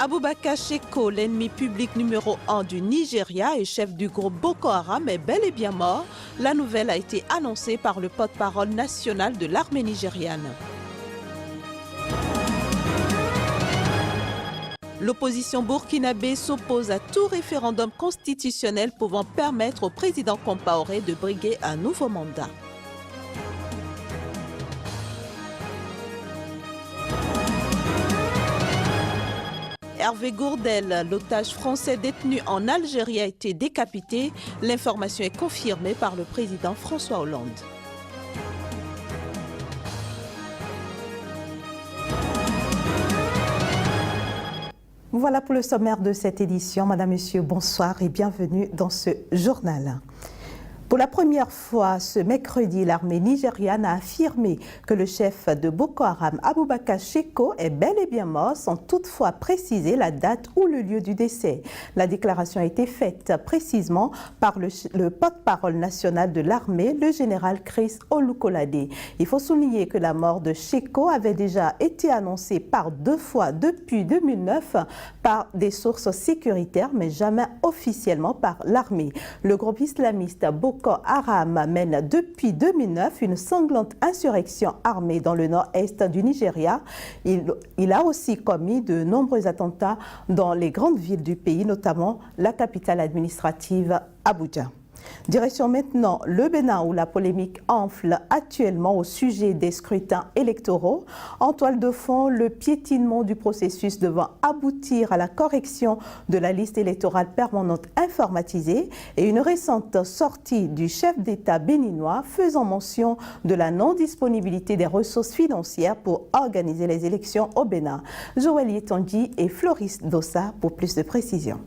Abubakar Shekau, l'ennemi public numéro 1 du Nigeria et chef du groupe Boko Haram, est bel et bien mort. La nouvelle a été annoncée par le porte-parole national de l'armée nigériane. L'opposition burkinabé s'oppose à tout référendum constitutionnel pouvant permettre au président Compaoré de briguer un nouveau mandat. Hervé Gourdel, l'otage français détenu en Algérie, a été décapité. L'information est confirmée par le président François Hollande. Voilà pour le sommaire de cette édition. Madame, Monsieur, bonsoir et bienvenue dans ce journal. Pour la première fois ce mercredi, l'armée nigériane a affirmé que le chef de Boko Haram, Abubakar Shekau, est bel et bien mort sans toutefois préciser la date ou le lieu du décès. La déclaration a été faite précisément par le porte-parole national de l'armée, le général Chris Olukolade. Il faut souligner que la mort de Shekau avait déjà été annoncée par 2 fois depuis 2009 par des sources sécuritaires, mais jamais officiellement par l'armée. Le groupe islamiste Boko Haram mène depuis 2009 une sanglante insurrection armée dans le nord-est du Nigeria. Il a aussi commis de nombreux attentats dans les grandes villes du pays, notamment la capitale administrative Abuja. Direction maintenant le Bénin où la polémique enfle actuellement au sujet des scrutins électoraux. En toile de fond, le piétinement du processus devant aboutir à la correction de la liste électorale permanente informatisée et une récente sortie du chef d'État béninois faisant mention de la non-disponibilité des ressources financières pour organiser les élections au Bénin. Joël Yetanji et Floris Dossa pour plus de précisions.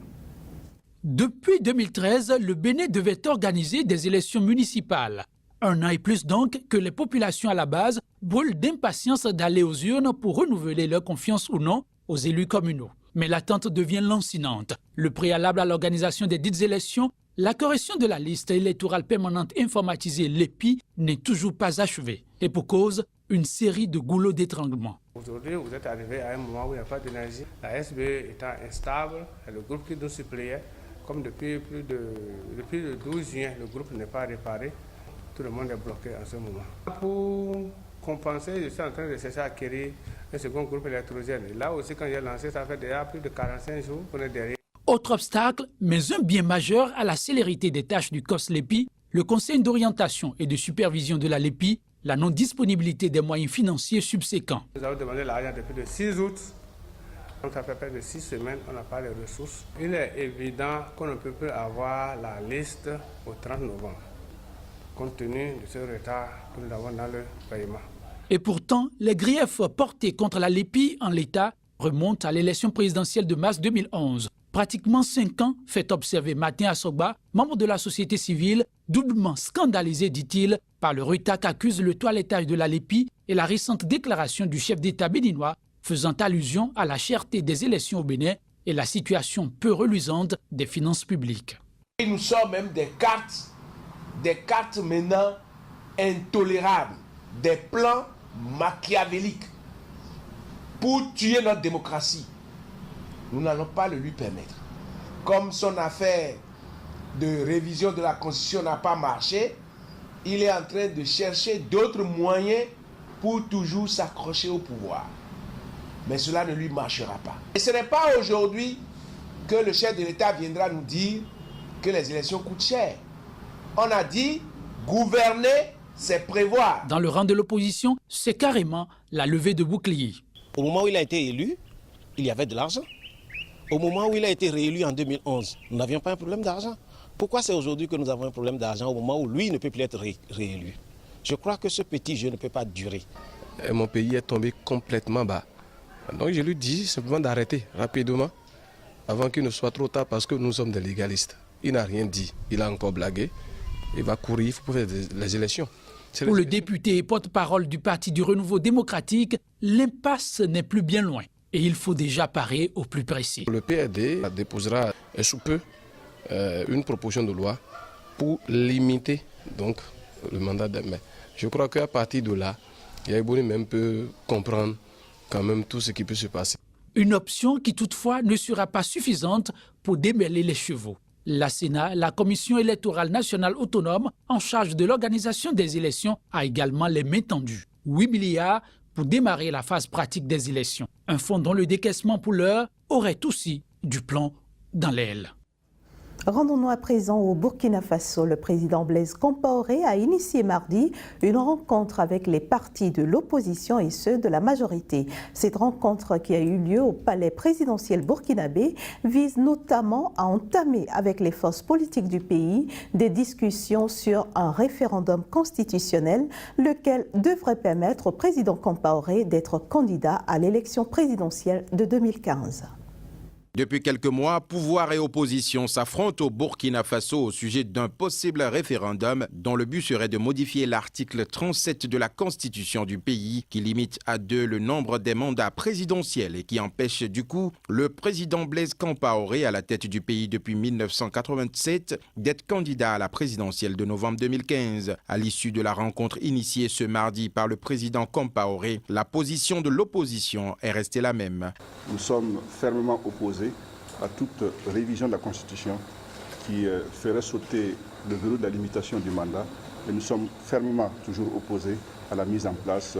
Depuis 2013, le Bénin devait organiser des élections municipales. 1 an et plus donc que les populations à la base brûlent d'impatience d'aller aux urnes pour renouveler leur confiance ou non aux élus communaux. Mais l'attente devient lancinante. Le préalable à l'organisation des dites élections, la correction de la liste électorale permanente informatisée l'EPI, n'est toujours pas achevée. Et pour cause, une série de goulots d'étranglement. Aujourd'hui, vous êtes arrivé à un moment où il n'y a pas d'énergie. La SBE étant instable, et le groupe qui nous suppléait, comme depuis le 12 juin, le groupe n'est pas réparé, tout le monde est bloqué en ce moment. Pour compenser, je suis en train de chercher à acquérir un second groupe électrogène. Là aussi, quand j'ai lancé, ça fait déjà plus de 45 jours qu'on est derrière. Autre obstacle, mais un bien majeur à la célérité des tâches du COS-LEPI, le Conseil d'orientation et de supervision de la LEPI, la non-disponibilité des moyens financiers subséquents. Nous avons demandé l'argent depuis le 6 août. Donc ça fait près de 6 semaines, on n'a pas les ressources. Il est évident qu'on ne peut plus avoir la liste au 30 novembre, compte tenu de ce retard que nous avons dans le paiement. Et pourtant, les griefs portés contre la LEPI en l'état remontent à l'élection présidentielle de mars 2011. Pratiquement 5 ans, fait observer Martin Asogba, membre de la société civile, doublement scandalisé, dit-il, par le retard qu'accuse le toilettage de la LEPI et la récente déclaration du chef d'État béninois faisant allusion à la cherté des élections au Bénin et la situation peu reluisante des finances publiques. Il nous sort même des cartes maintenant intolérables, des plans machiavéliques pour tuer notre démocratie. Nous n'allons pas le lui permettre. Comme son affaire de révision de la Constitution n'a pas marché, il est en train de chercher d'autres moyens pour toujours s'accrocher au pouvoir. Mais cela ne lui marchera pas. Et ce n'est pas aujourd'hui que le chef de l'État viendra nous dire que les élections coûtent cher. On a dit, gouverner, c'est prévoir. Dans le rang de l'opposition, c'est carrément la levée de boucliers. Au moment où il a été élu, il y avait de l'argent. Au moment où il a été réélu en 2011, nous n'avions pas un problème d'argent. Pourquoi c'est aujourd'hui que nous avons un problème d'argent au moment où lui ne peut plus être réélu? Je crois que ce petit jeu ne peut pas durer. Et mon pays est tombé complètement bas. Donc je lui dis simplement d'arrêter rapidement avant qu'il ne soit trop tard parce que nous sommes des légalistes. Il n'a rien dit, il a encore blagué, il va courir pour faire les élections. Pour le député et porte-parole du Parti du Renouveau démocratique, l'impasse n'est plus bien loin et il faut déjà parer au plus pressé. Le PRD déposera sous peu une proposition de loi pour limiter donc, le mandat d'un maire. Je crois qu'à partir de là, Yaïbouni même peut comprendre quand même tout ce qui peut se passer. Une option qui toutefois ne sera pas suffisante pour démêler les chevaux. La Sénat, la Commission électorale nationale autonome en charge de l'organisation des élections, a également les mains tendues. 8 milliards pour démarrer la phase pratique des élections. Un fonds dont le décaissement pour l'heure aurait aussi du plomb dans l'aile. Rendons-nous à présent au Burkina Faso. Le président Blaise Compaoré a initié mardi une rencontre avec les partis de l'opposition et ceux de la majorité. Cette rencontre, qui a eu lieu au palais présidentiel burkinabé, vise notamment à entamer avec les forces politiques du pays des discussions sur un référendum constitutionnel, lequel devrait permettre au président Compaoré d'être candidat à l'élection présidentielle de 2015. Depuis quelques mois, pouvoir et opposition s'affrontent au Burkina Faso au sujet d'un possible référendum dont le but serait de modifier l'article 37 de la Constitution du pays qui limite à 2 le nombre des mandats présidentiels et qui empêche du coup le président Blaise Compaoré à la tête du pays depuis 1987 d'être candidat à la présidentielle de novembre 2015. À l'issue de la rencontre initiée ce mardi par le président Compaoré, la position de l'opposition est restée la même. Nous sommes fermement opposés à toute révision de la Constitution qui ferait sauter le verrou de la limitation du mandat, et nous sommes fermement toujours opposés à la mise en place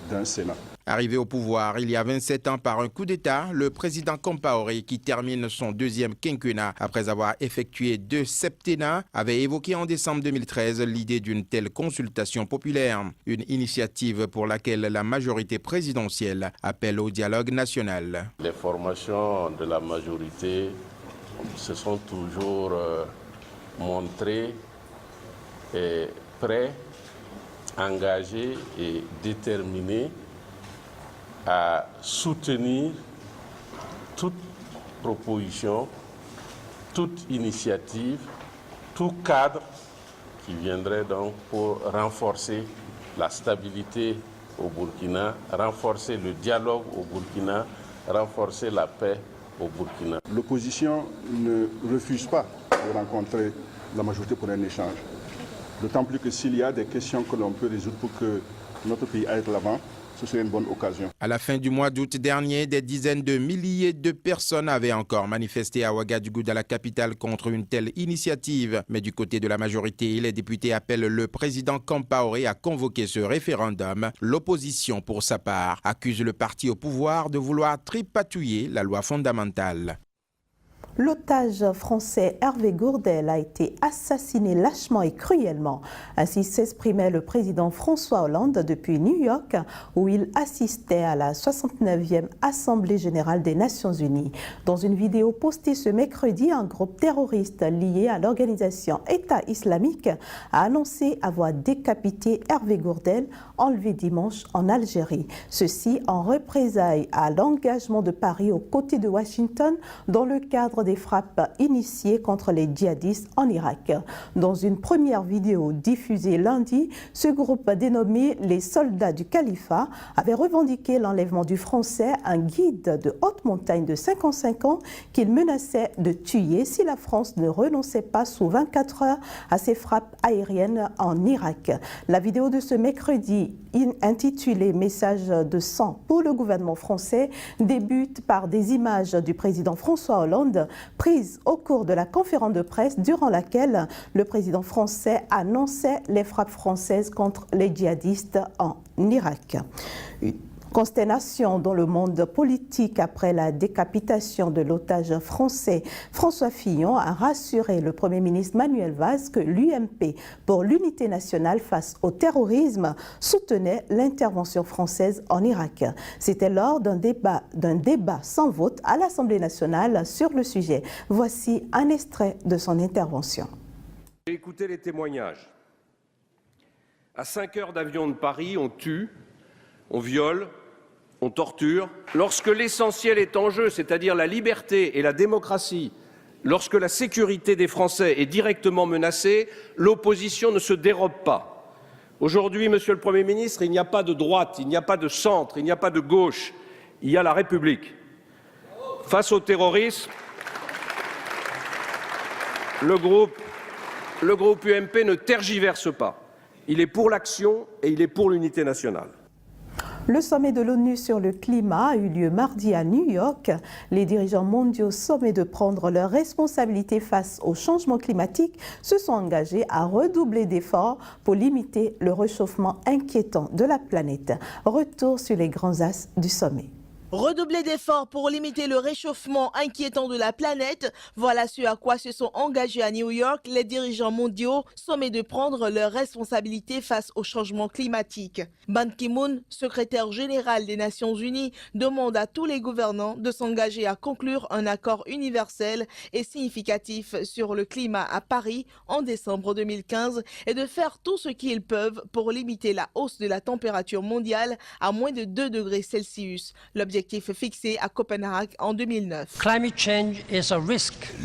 d'un Sénat. Arrivé au pouvoir il y a 27 ans par un coup d'État, le président Compaoré, qui termine son 2e quinquennat après avoir effectué 2 septennats, avait évoqué en décembre 2013 l'idée d'une telle consultation populaire, une initiative pour laquelle la majorité présidentielle appelle au dialogue national. Les formations de la majorité se sont toujours montrées prêtes, engagées et déterminées à soutenir toute proposition, toute initiative, tout cadre qui viendrait donc pour renforcer la stabilité au Burkina, renforcer le dialogue au Burkina, renforcer la paix au Burkina. L'opposition ne refuse pas de rencontrer la majorité pour un échange. D'autant plus que s'il y a des questions que l'on peut résoudre pour que notre pays aille de l'avant, ce serait une bonne occasion. À la fin du mois d'août dernier, des dizaines de milliers de personnes avaient encore manifesté à Ouagadougou, dans la capitale, contre une telle initiative. Mais du côté de la majorité, les députés appellent le président Compaoré à convoquer ce référendum. L'opposition, pour sa part, accuse le parti au pouvoir de vouloir tripatouiller la loi fondamentale. L'otage français Hervé Gourdel a été assassiné lâchement et cruellement. Ainsi s'exprimait le président François Hollande depuis New York, où il assistait à la 69e Assemblée générale des Nations Unies. Dans une vidéo postée ce mercredi, un groupe terroriste lié à l'organisation État islamique a annoncé avoir décapité Hervé Gourdel, enlevé dimanche en Algérie. Ceci en représailles à l'engagement de Paris aux côtés de Washington dans le cadre des frappes initiées contre les djihadistes en Irak. Dans une première vidéo diffusée lundi, ce groupe dénommé les soldats du califat avait revendiqué l'enlèvement du Français, un guide de haute montagne de 55 ans qu'il menaçait de tuer si la France ne renonçait pas sous 24 heures à ses frappes aériennes en Irak. La vidéo de ce mercredi, intitulée « Message de sang pour le gouvernement français », débute par des images du président François Hollande prises au cours de la conférence de presse durant laquelle le président français annonçait les frappes françaises contre les djihadistes en Irak. Une consternation dans le monde politique après la décapitation de l'otage français. François Fillon a rassuré le Premier ministre Manuel Valls que l'UMP pour l'unité nationale face au terrorisme soutenait l'intervention française en Irak. C'était lors d'un débat sans vote à l'Assemblée nationale sur le sujet. Voici un extrait de son intervention. J'ai écouté les témoignages. À 5 heures d'avion de Paris, on tue, on viole, on torture. Lorsque l'essentiel est en jeu, c'est-à-dire la liberté et la démocratie, lorsque la sécurité des Français est directement menacée, l'opposition ne se dérobe pas. Aujourd'hui, Monsieur le Premier ministre, il n'y a pas de droite, il n'y a pas de centre, il n'y a pas de gauche, il y a la République. Face au terrorisme, le groupe UMP ne tergiverse pas. Il est pour l'action et il est pour l'unité nationale. Le sommet de l'ONU sur le climat a eu lieu mardi à New York. Les dirigeants mondiaux sommés de prendre leurs responsabilités face au changement climatique se sont engagés à redoubler d'efforts pour limiter le réchauffement inquiétant de la planète. Retour sur les grands axes du sommet. Redoubler d'efforts pour limiter le réchauffement inquiétant de la planète, voilà ce à quoi se sont engagés à New York les dirigeants mondiaux sommés de prendre leurs responsabilités face au changement climatique. Ban Ki-moon, secrétaire général des Nations Unies, demande à tous les gouvernants de s'engager à conclure un accord universel et significatif sur le climat à Paris en décembre 2015 et de faire tout ce qu'ils peuvent pour limiter la hausse de la température mondiale à moins de 2 degrés Celsius. L'objectif fixé à Copenhague en 2009.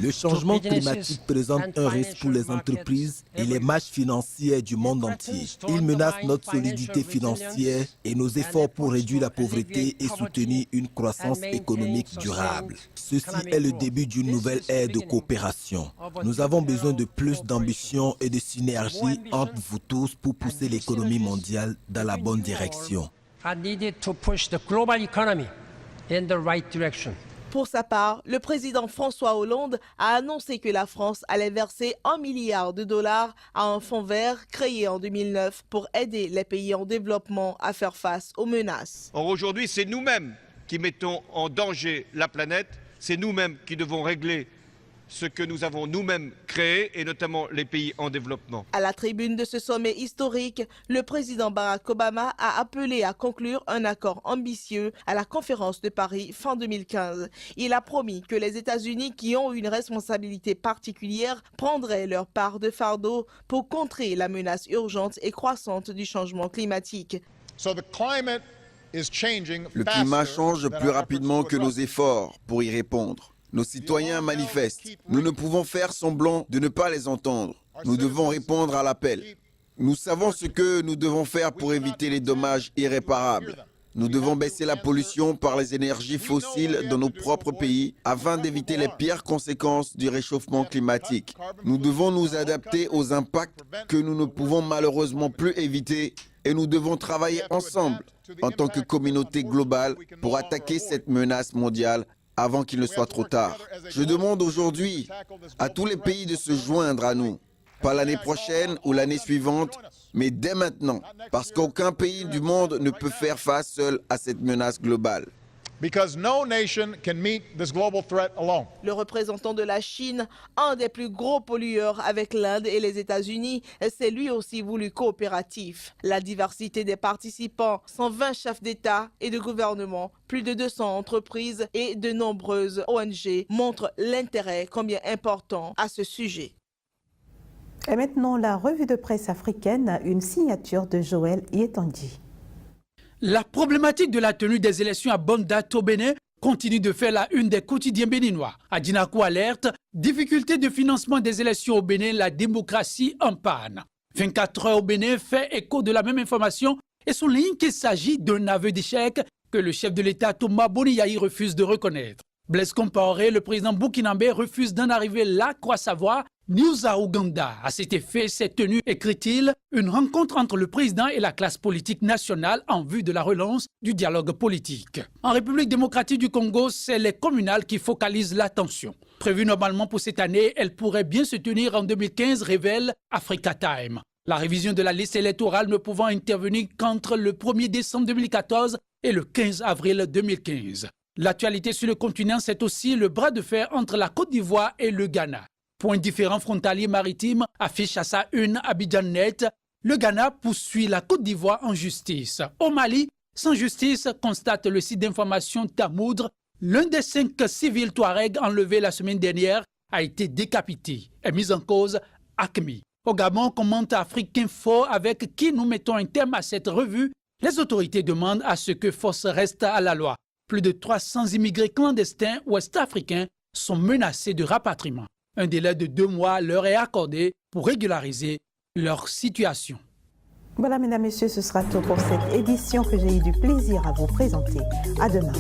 Le changement climatique présente un risque pour les entreprises et les marges financières du monde entier. Il menace notre solidité financière et nos efforts pour réduire la pauvreté et soutenir une croissance économique durable. Ceci est le début d'une nouvelle ère de coopération. Nous avons besoin de plus d'ambition et de synergie entre vous tous pour pousser l'économie mondiale dans la bonne direction. Pour sa part, le président François Hollande a annoncé que la France allait verser $1 milliard à un fonds vert créé en 2009 pour aider les pays en développement à faire face aux menaces. Or aujourd'hui, c'est nous-mêmes qui mettons en danger la planète, c'est nous-mêmes qui devons régler ce que nous avons nous-mêmes créé, et notamment les pays en développement. À la tribune de ce sommet historique, le président Barack Obama a appelé à conclure un accord ambitieux à la conférence de Paris fin 2015. Il a promis que les États-Unis, qui ont une responsabilité particulière, prendraient leur part de fardeau pour contrer la menace urgente et croissante du changement climatique. Le climat change plus rapidement que nos efforts pour y répondre. Nos citoyens manifestent. Nous ne pouvons faire semblant de ne pas les entendre. Nous devons répondre à l'appel. Nous savons ce que nous devons faire pour éviter les dommages irréparables. Nous devons baisser la pollution par les énergies fossiles dans nos propres pays afin d'éviter les pires conséquences du réchauffement climatique. Nous devons nous adapter aux impacts que nous ne pouvons malheureusement plus éviter et nous devons travailler ensemble en tant que communauté globale pour attaquer cette menace mondiale avant qu'il ne soit trop tard. Je demande aujourd'hui à tous les pays de se joindre à nous, pas l'année prochaine ou l'année suivante, mais dès maintenant, parce qu'aucun pays du monde ne peut faire face seul à cette menace globale. Le représentant de la Chine, un des plus gros pollueurs avec l'Inde et les États-Unis, s'est lui aussi voulu coopératif. La diversité des participants, 120 chefs d'État et de gouvernement, plus de 200 entreprises et de nombreuses ONG montrent l'intérêt combien important à ce sujet. Et maintenant, la revue de presse africaine, une signature de Joël Yetanji. La problématique de la tenue des élections à bonne date au Bénin continue de faire la une des quotidiens béninois. Adinako alerte, difficulté de financement des élections au Bénin, la démocratie en panne. 24 heures au Bénin fait écho de la même information et souligne qu'il s'agit d'un aveu d'échec que le chef de l'État Thomas Boniyahi refuse de reconnaître. Blaise Compaoré, le président burkinabé, refuse d'en arriver là, croit savoir, News à Ouganda. À cet effet, s'est tenue, écrit-il, une rencontre entre le président et la classe politique nationale en vue de la relance du dialogue politique. En République démocratique du Congo, c'est les communales qui focalisent l'attention. Prévue normalement pour cette année, elle pourrait bien se tenir en 2015, révèle Africa Time. La révision de la liste électorale ne pouvant intervenir qu'entre le 1er décembre 2014 et le 15 avril 2015. L'actualité sur le continent, c'est aussi le bras de fer entre la Côte d'Ivoire et le Ghana. Point différent frontalier maritime affiche à sa une Abidjan Net. Le Ghana poursuit la Côte d'Ivoire en justice. Au Mali, sans justice, constate le site d'information Tamoudre. L'un des 5 civils Touaregs enlevés la semaine dernière a été décapité et mis en cause Acmi. Au Gabon, commente Afrique Info avec qui nous mettons un terme à cette revue. Les autorités demandent à ce que force reste à la loi. Plus de 300 immigrés clandestins ouest-africains sont menacés de rapatriement. Un délai de 2 mois leur est accordé pour régulariser leur situation. Voilà, mesdames, messieurs, ce sera tout pour cette édition que j'ai eu du plaisir à vous présenter. À demain.